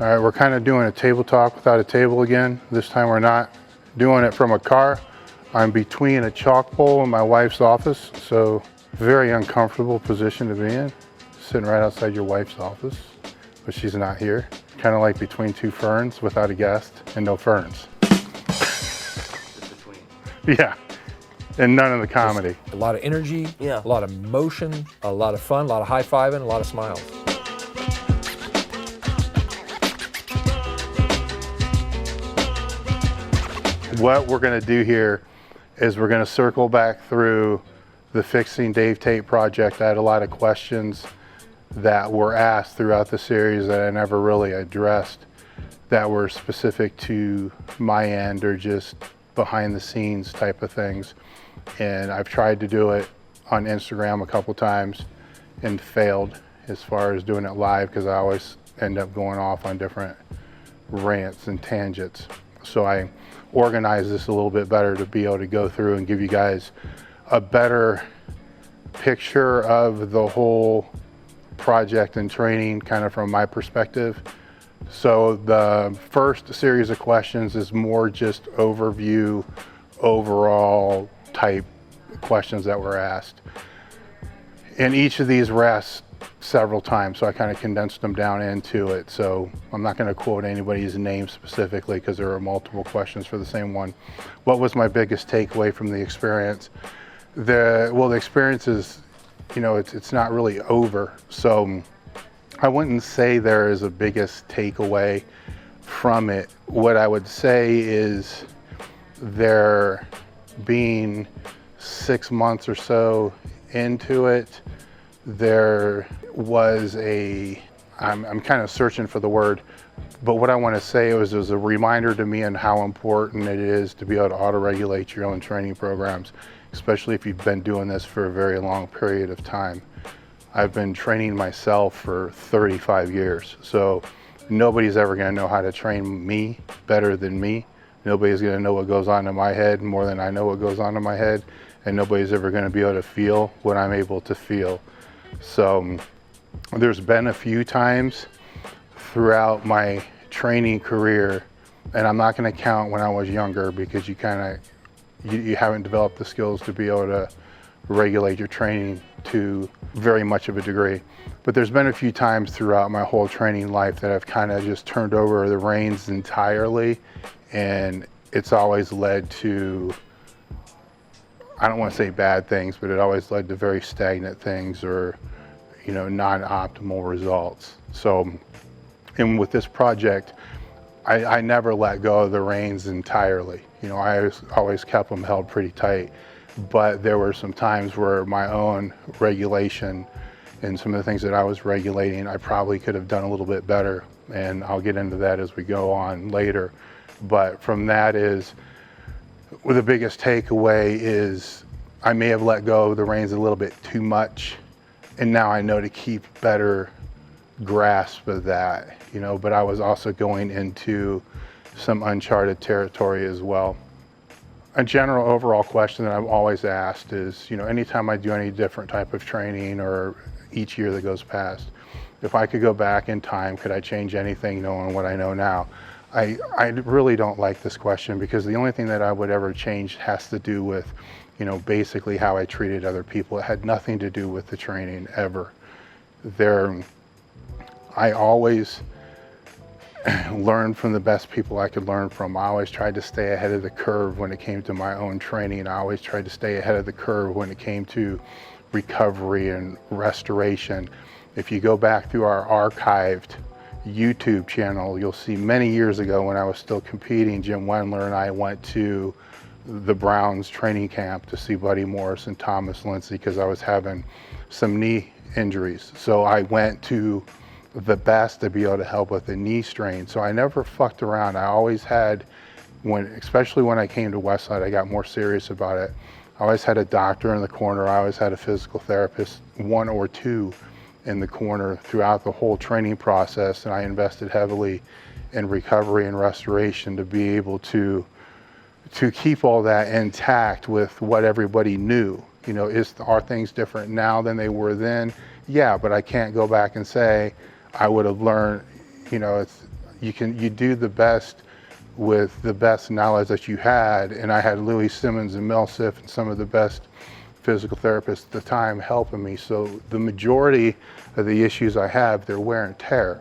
All right, we're kind of doing a table talk without a table again. This time we're not doing it from a car. I'm between a chalk bowl and my wife's office, so very uncomfortable position to be in. Sitting right outside your wife's office, but she's not here. Kind of like between two ferns without a guest and no ferns. Just between. Yeah, and none of the comedy. A lot of energy, Yeah. a lot of motion, a lot of fun, a lot of high-fiving, a lot of smiles. What we're going to do here is we're going to circle back through the Fixing Dave Tate project. I had a lot of questions that were asked throughout the series that I never really addressed that were specific to my end or just behind the scenes type of things. And I've tried to do it on Instagram a couple times and failed as far as doing it live because I always end up going off on different rants and tangents. So I organize this a little bit better to be able to go through and give you guys a better picture of the whole project and training kind of from my perspective. So the first series of questions is more just overview, overall type questions that were asked. And each of these were asked several times, so I kind of condensed them down into it. So I'm not going to quote anybody's name specifically because there are multiple questions for the same one. What was my biggest takeaway from the experience? The experience is, it's not really over. So I wouldn't say there is a biggest takeaway from it. What I would say is there being 6 months or so into it, there was I'm kind of searching for the word, but what I want to say was a reminder to me on how important it is to be able to auto-regulate your own training programs, especially if you've been doing this for a very long period of time. I've been training myself for 35 years, so nobody's ever going to know how to train me better than me. Nobody's going to know what goes on in my head more than I know what goes on in my head, and nobody's ever going to be able to feel what I'm able to feel. So there's been a few times throughout my training career, and I'm not going to count when I was younger because you haven't developed the skills to be able to regulate your training to very much of a degree. But there's been a few times throughout my whole training life that I've kind of just turned over the reins entirely, and it's always led to, I don't want to say bad things, but it always led to very stagnant things or, non-optimal results. So, and with this project, I never let go of the reins entirely. I always kept them held pretty tight, but there were some times where my own regulation and some of the things that I was regulating, I probably could have done a little bit better, and I'll get into that as we go on later. But from that is, well, the biggest takeaway is I may have let go of the reins a little bit too much, and now I know to keep better grasp of that, but I was also going into some uncharted territory as well. A general overall question that I'm always asked is, anytime I do any different type of training or each year that goes past, if I could go back in time, could I change anything knowing what I know now? I really don't like this question because the only thing that I would ever change has to do with, basically how I treated other people. It had nothing to do with the training ever. I always learned from the best people I could learn from. I always tried to stay ahead of the curve when it came to my own training. I always tried to stay ahead of the curve when it came to recovery and restoration. If you go back through our archived YouTube channel, you'll see many years ago when I was still competing, Jim Wendler and I went to the Browns training camp to see Buddy Morris and Thomas Lindsay because I was having some knee injuries. So I went to the best to be able to help with the knee strain. So I never fucked around. I always had, especially when I came to Westside, I got more serious about it. I always had a doctor in the corner. I always had a physical therapist, one or two in the corner throughout the whole training process. And I invested heavily in recovery and restoration to be able to keep all that intact with what everybody knew. Are things different now than they were then? Yeah, but I can't go back and say I would have learned. You do the best with the best knowledge that you had, and I had Louis Simmons and Mel Siff and some of the best physical therapists at the time helping me. So the majority of the issues I have, they're wear and tear.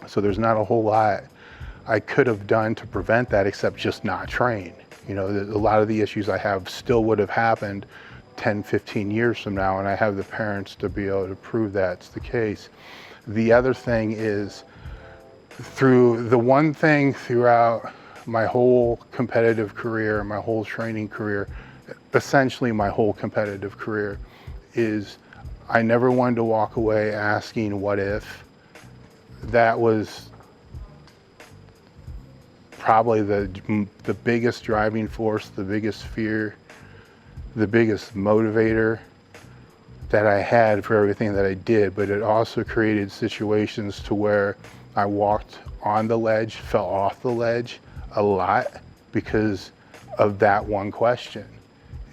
So there's not a whole lot I could have done to prevent that except just not train. A lot of the issues I have still would have happened 10, 15 years from now, and I have the parents to be able to prove that's the case. The other thing is, throughout my whole competitive career, my whole training career, essentially my whole competitive career, is I never wanted to walk away asking what if. That was probably the biggest driving force, the biggest fear, the biggest motivator that I had for everything that I did. But it also created situations to where I walked on the ledge, fell off the ledge a lot because of that one question.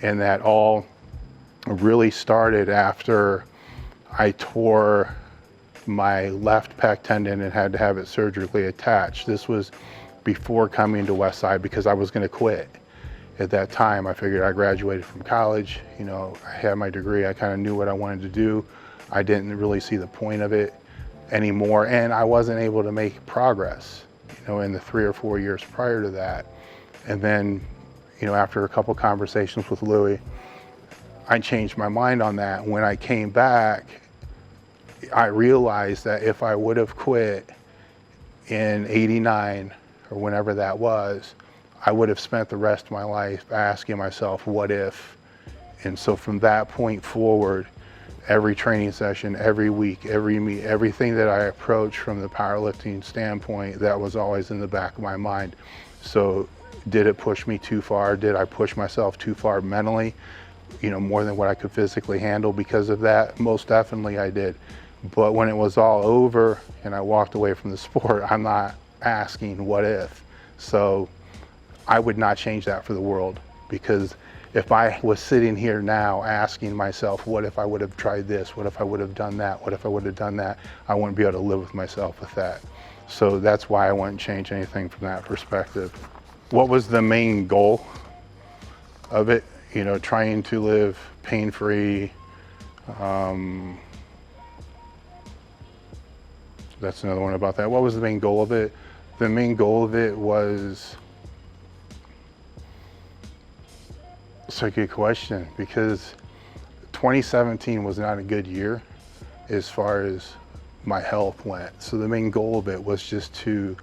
And that all really started after I tore my left pec tendon and had to have it surgically attached. This was before coming to Westside because I was going to quit. At that time, I figured I graduated from college, I had my degree, I kind of knew what I wanted to do. I didn't really see the point of it anymore, and I wasn't able to make progress, in the 3 or 4 years prior to that. And then, after a couple conversations with Louis, I changed my mind on that. When I came back, I realized that if I would have quit in '89 or whenever that was, I would have spent the rest of my life asking myself, what if? And so from that point forward, every training session, every week, every meet, everything that I approached from the powerlifting standpoint, that was always in the back of my mind. So did it push me too far? Did I push myself too far mentally? More than what I could physically handle because of that? Most definitely I did. But when it was all over and I walked away from the sport, I'm not asking what if. So I would not change that for the world, because if I was sitting here now asking myself, what if I would have tried this? What if I would have done that? What if I would have done that? I wouldn't be able to live with myself with that. So that's why I wouldn't change anything from that perspective. What was the main goal of it? Trying to live pain-free. That's another one about that. What was the main goal of it? The main goal of it was, it's a good question, because 2017 was not a good year as far as my health went. So the main goal of it was just to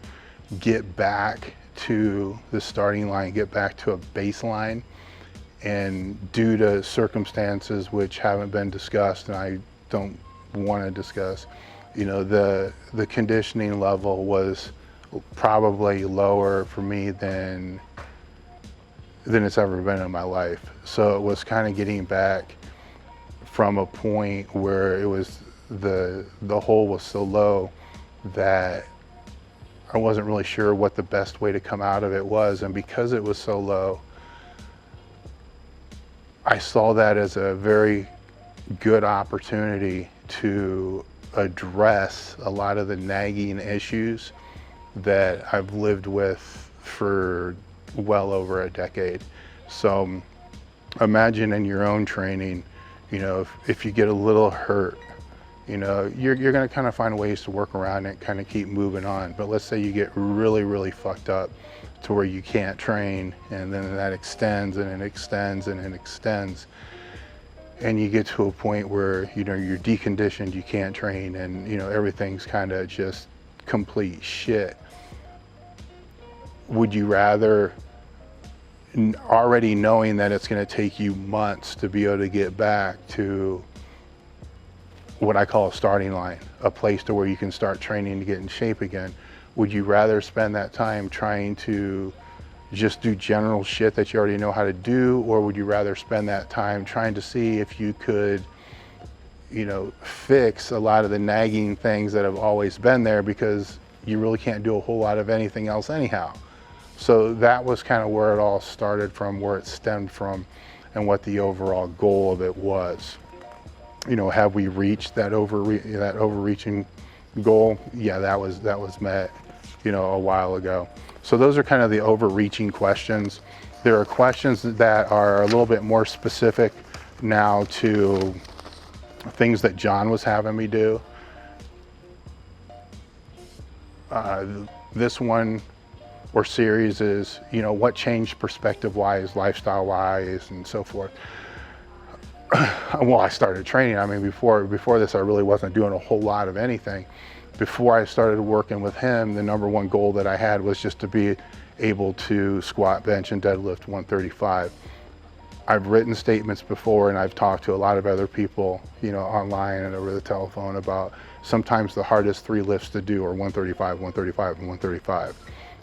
get back to the starting line, get back to a baseline. And due to circumstances which haven't been discussed, and I don't want to discuss, the conditioning level was probably lower for me than it's ever been in my life. So it was kind of getting back from a point where it was the hole was so low that I wasn't really sure what the best way to come out of it was. And because it was so low, I saw that as a very good opportunity to address a lot of the nagging issues that I've lived with for well over a decade. So imagine in your own training, if you get a little hurt, you're going to kind of find ways to work around it, kind of keep moving on. But let's say you get really, really fucked up to where you can't train, and then that extends and it extends and it extends. And you get to a point where, you're deconditioned, you can't train, and, everything's kind of just complete shit. Would you rather, already knowing that it's going to take you months to be able to get back to what I call a starting line, a place to where you can start training to get in shape again, would you rather spend that time trying to just do general shit that you already know how to do, or would you rather spend that time trying to see if you could, fix a lot of the nagging things that have always been there, because you really can't do a whole lot of anything else anyhow? So that was kind of where it all started from, where it stemmed from. and what the overall goal of it was. You know, have we reached that overreaching goal? Yeah, that was met, you know, a while ago. So those are kind of the overreaching questions. There are questions that are a little bit more specific now to things that John was having me do. This one or series is, you know, what changed perspective-wise, lifestyle-wise, and so forth. Well, I started training. I mean, before this, I really wasn't doing a whole lot of anything. Before I started working with him, the number one goal that I had was just to be able to squat, bench, and deadlift 135. I've written statements before, and I've talked to a lot of other people, you know, online and over the telephone about sometimes the hardest 3 lifts to do are 135, 135, and 135.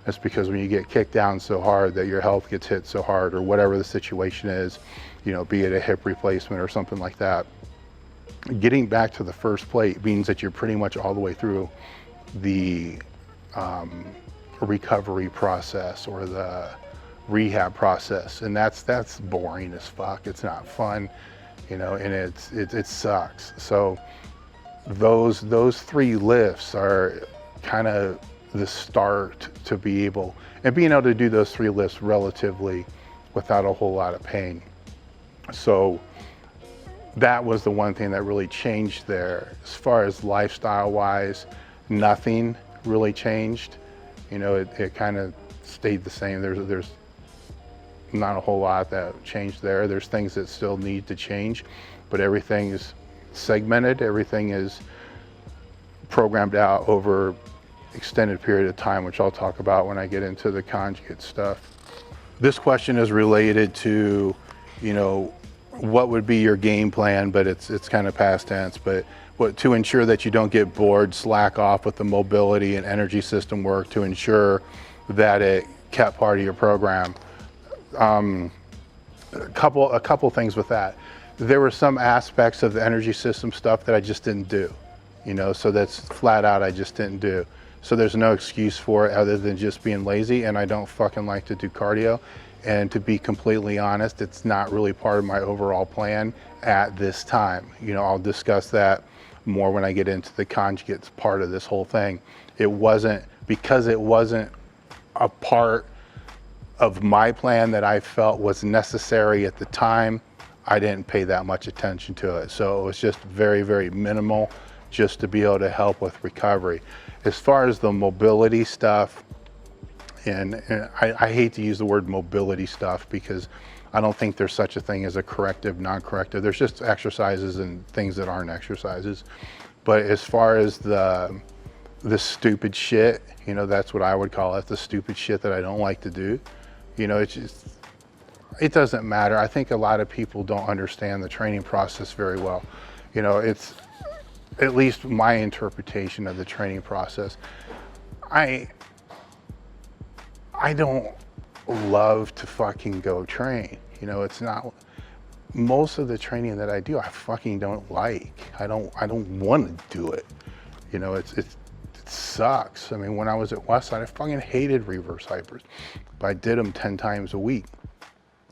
That's because when you get kicked down so hard that your health gets hit so hard, or whatever the situation is, you know, be it a hip replacement or something like that, getting back to the first plate means that you're pretty much all the way through the recovery process or the rehab process, and that's boring as fuck. It's not fun, you know, and it sucks. So those 3 lifts are kind of the start to be able to do those 3 lifts relatively without a whole lot of pain. So that was the one thing that really changed there. As far as lifestyle wise, nothing really changed. You know, it kind of stayed the same. There's not a whole lot that changed there. There's things that still need to change, but everything is segmented. Everything is programmed out over extended period of time, which I'll talk about when I get into the conjugate stuff. This question is related to, you know, what would be your game plan, but it's kind of past tense, but to ensure that you don't get bored, slack off with the mobility and energy system work to ensure that it kept part of your program. A couple things with that. There were some aspects of the energy system stuff that I just didn't do, you know, so that's flat out I just didn't do. So there's no excuse for it other than just being lazy, and I don't fucking like to do cardio. And to be completely honest, it's not really part of my overall plan at this time. You know, I'll discuss that more when I get into the conjugates part of this whole thing. Because it wasn't a part of my plan that I felt was necessary at the time, I didn't pay that much attention to it. So it was just very, very minimal just to be able to help with recovery. As far as the mobility stuff, and I hate to use the word mobility stuff because I don't think there's such a thing as a corrective, non-corrective. There's just exercises and things that aren't exercises. But as far as the stupid shit, you know, that's what I would call it, the stupid shit that I don't like to do. You know, it doesn't matter. I think a lot of people don't understand the training process very well. You know, it's at least my interpretation of the training process. I don't love to fucking go train. You know, it's not, most of the training that I do, I fucking don't like. I don't want to do it. You know, it sucks. I mean, when I was at Westside, I fucking hated reverse hypers, but I did them 10 times a week.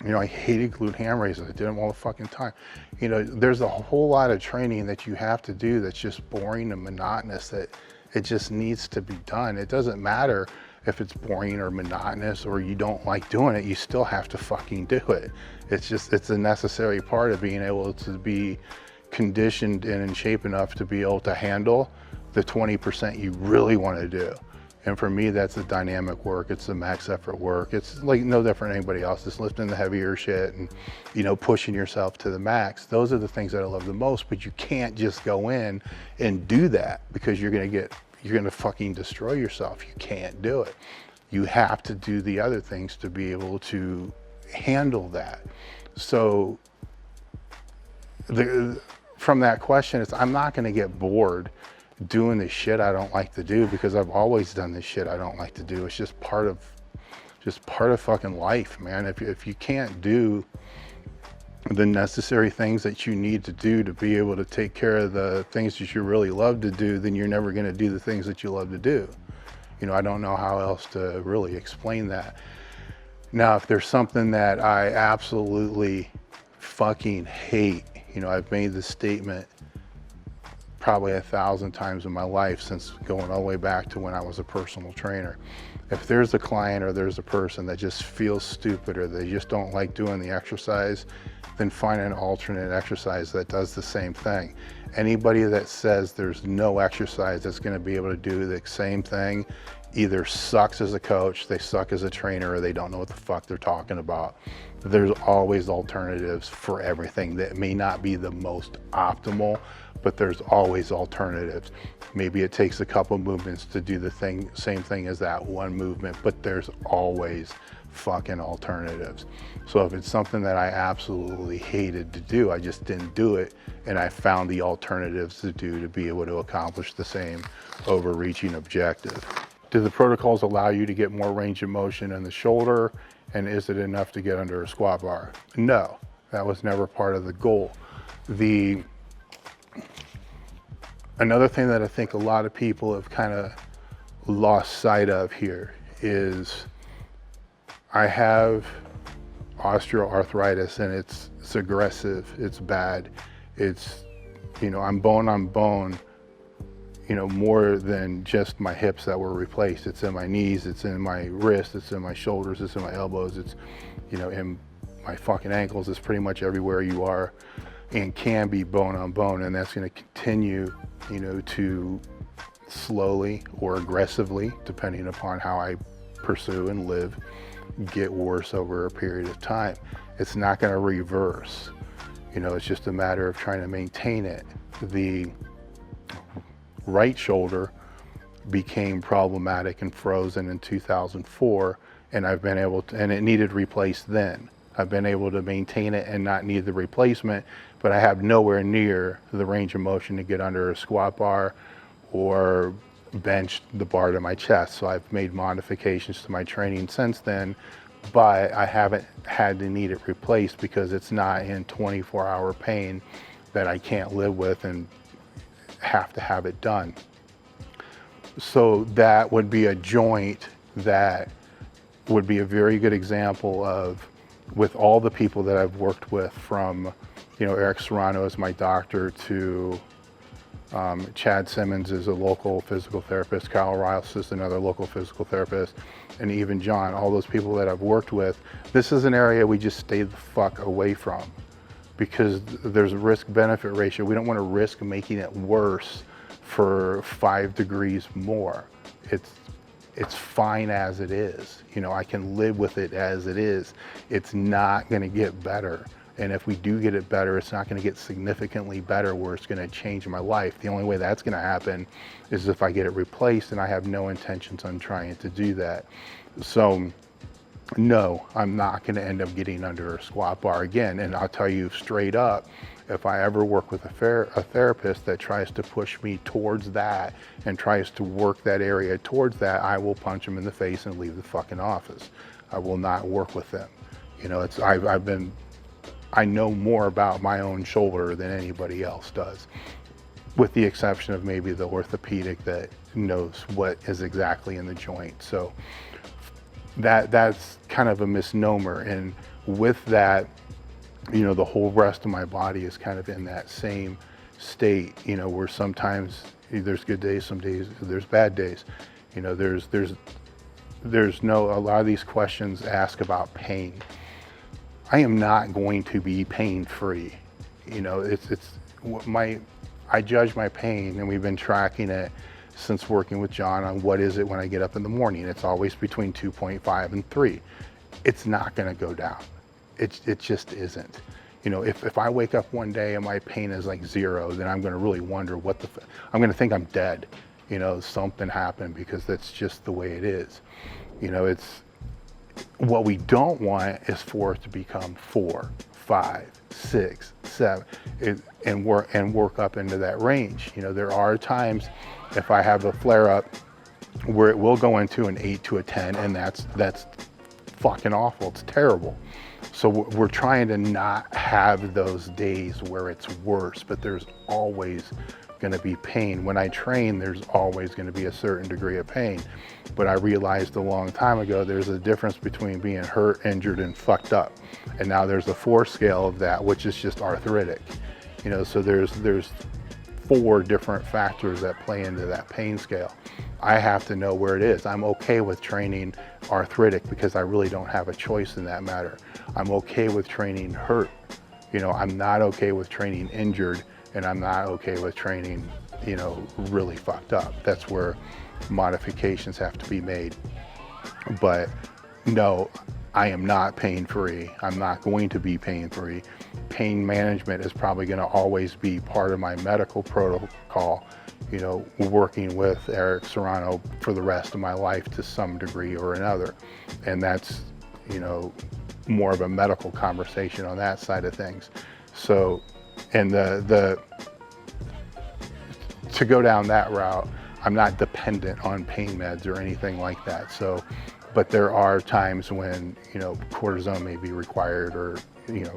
You know, I hated glute ham raises. I did them all the fucking time. You know, there's a whole lot of training that you have to do that's just boring and monotonous, that it just needs to be done. It doesn't matter if it's boring or monotonous or you don't like doing it, you still have to fucking do it. It's a necessary part of being able to be conditioned and in shape enough to be able to handle the 20% you really want to do. And for me, that's the dynamic work. It's the max effort work. It's like no different than anybody else. It's lifting the heavier shit and, you know, pushing yourself to the max. Those are the things that I love the most, but you can't just go in and do that because you're gonna fucking destroy yourself. You can't do it. You have to do the other things to be able to handle that. So from that question, I'm not gonna get bored doing the shit I don't like to do because I've always done the shit I don't like to do. It's just part of fucking life, man. If you can't do the necessary things that you need to do to be able to take care of the things that you really love to do, then you're never going to do the things that you love to do. You know, I don't know how else to really explain that. Now, if there's something that I absolutely fucking hate, I've made this statement probably 1,000 times in my life since going all the way back to when I was a personal trainer. If there's a client or there's a person that just feels stupid or they just don't like doing the exercise, then find an alternate exercise that does the same thing. Anybody that says there's no exercise that's going to be able to do the same thing either sucks as a coach, they suck as a trainer, or they don't know what the fuck they're talking about. There's always alternatives for everything that may not be the most optimal, but there's always alternatives. Maybe it takes a couple movements to do the same thing as that one movement, but there's always fucking alternatives. So if it's something that I absolutely hated to do, I just didn't do it, and I found the alternatives to do to be able to accomplish the same overreaching objective. Do the protocols allow you to get more range of motion in the shoulder, and is it enough to get under a squat bar? No, that was never part of the goal. Another thing that I think a lot of people have kind of lost sight of here is I have osteoarthritis, and it's aggressive, it's bad. It's, I'm bone on bone, more than just my hips that were replaced. It's in my knees, it's in my wrists, it's in my shoulders, it's in my elbows, it's, in my fucking ankles. It's pretty much everywhere you are and can be bone on bone, and that's going to continue, to slowly or aggressively, depending upon how I pursue and live, get worse over a period of time. It's not going to reverse. It's just a matter of trying to maintain it. The right shoulder became problematic and frozen in 2004, and I've been able to, and it needed replaced then. I've been able to maintain it and not need the replacement, but I have nowhere near the range of motion to get under a squat bar or bench the bar to my chest. So I've made modifications to my training since then, but I haven't had to need it replaced because it's not in 24-hour pain that I can't live with and have to have it done. So that would be a joint that would be a very good example of, with all the people that I've worked with, from Eric Serrano as my doctor to Chad Simmons is a local physical therapist, Kyle Riles is another local physical therapist, and even John, all those people that I've worked with, this is an area we just stay the fuck away from because there's a risk-benefit ratio. We don't want to risk making it worse for 5 degrees more. It's fine as it is. I can live with it as it is. It's not going to get better. And if we do get it better, it's not going to get significantly better where it's going to change my life. The only way that's going to happen is if I get it replaced, and I have no intentions on trying to do that. So no, I'm not going to end up getting under a squat bar again. And I'll tell you straight up, if I ever work with a therapist that tries to push me towards that and tries to work that area towards that, I will punch them in the face and leave the fucking office. I will not work with them. I know more about my own shoulder than anybody else does, with the exception of maybe the orthopedic that knows what is exactly in the joint. So that's kind of a misnomer. And with that, the whole rest of my body is kind of in that same state, where sometimes there's good days, some days there's bad days. There's no, a lot of these questions ask about pain. I am not going to be pain-free. I judge my pain, and we've been tracking it since working with John on what is it when I get up in the morning. It's always between 2.5 and 3. It's not gonna go down. It just isn't. If I wake up one day and my pain is like 0, then I'm gonna really wonder I'm gonna think I'm dead. Something happened, because that's just the way it is. What we don't want is for it to become 4, 5, 6, 7, and work up into that range. There are times if I have a flare up where it will go into an 8 to a 10, and that's fucking awful. It's terrible. So we're trying to not have those days where it's worse, but there's always going to be pain. When I train, there's always going to be a certain degree of pain. But I realized a long time ago, there's a difference between being hurt, injured, and fucked up. And now there's a 4 scale of that, which is just arthritic. You know, so there's 4 different factors that play into that pain scale. I have to know where it is. I'm okay with training arthritic because I really don't have a choice in that matter. I'm okay with training hurt. You know, I'm not okay with training injured, and I'm not okay with training, you know, really fucked up. That's where modifications have to be made. But no, I am not pain-free. I'm not going to be pain-free. Pain management is probably going to always be part of my medical protocol, you know, working with Eric Serrano for the rest of my life to some degree or another. And that's, you know, more of a medical conversation on that side of things. So, and to go down that route, I'm not dependent on pain meds or anything like that. So, but there are times when, you know, cortisone may be required, or, you know,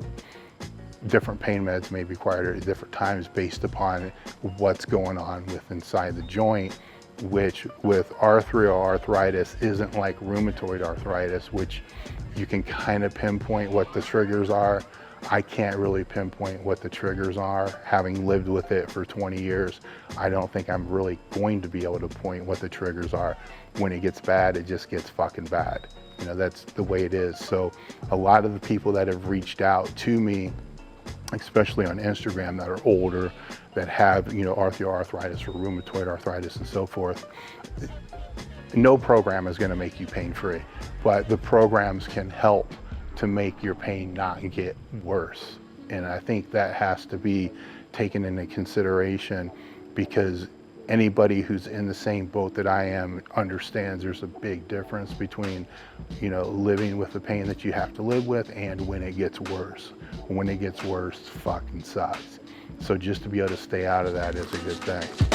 different pain meds may be required at different times based upon what's going on with inside the joint, which with arthritis isn't like rheumatoid arthritis, which you can kind of pinpoint what the triggers are. I can't really pinpoint what the triggers are. Having lived with it for 20 years, I don't think I'm really going to be able to point what the triggers are. When it gets bad, it just gets fucking bad. You know, that's the way it is. So a lot of the people that have reached out to me, especially on Instagram, that are older, that have, you know, arthritis or rheumatoid arthritis and so forth, no program is going to make you pain-free, but the programs can help to make your pain not get worse. And I think that has to be taken into consideration, because anybody who's in the same boat that I am understands there's a big difference between, you know, living with the pain that you have to live with and when it gets worse. When it gets worse, fucking sucks. So just to be able to stay out of that is a good thing.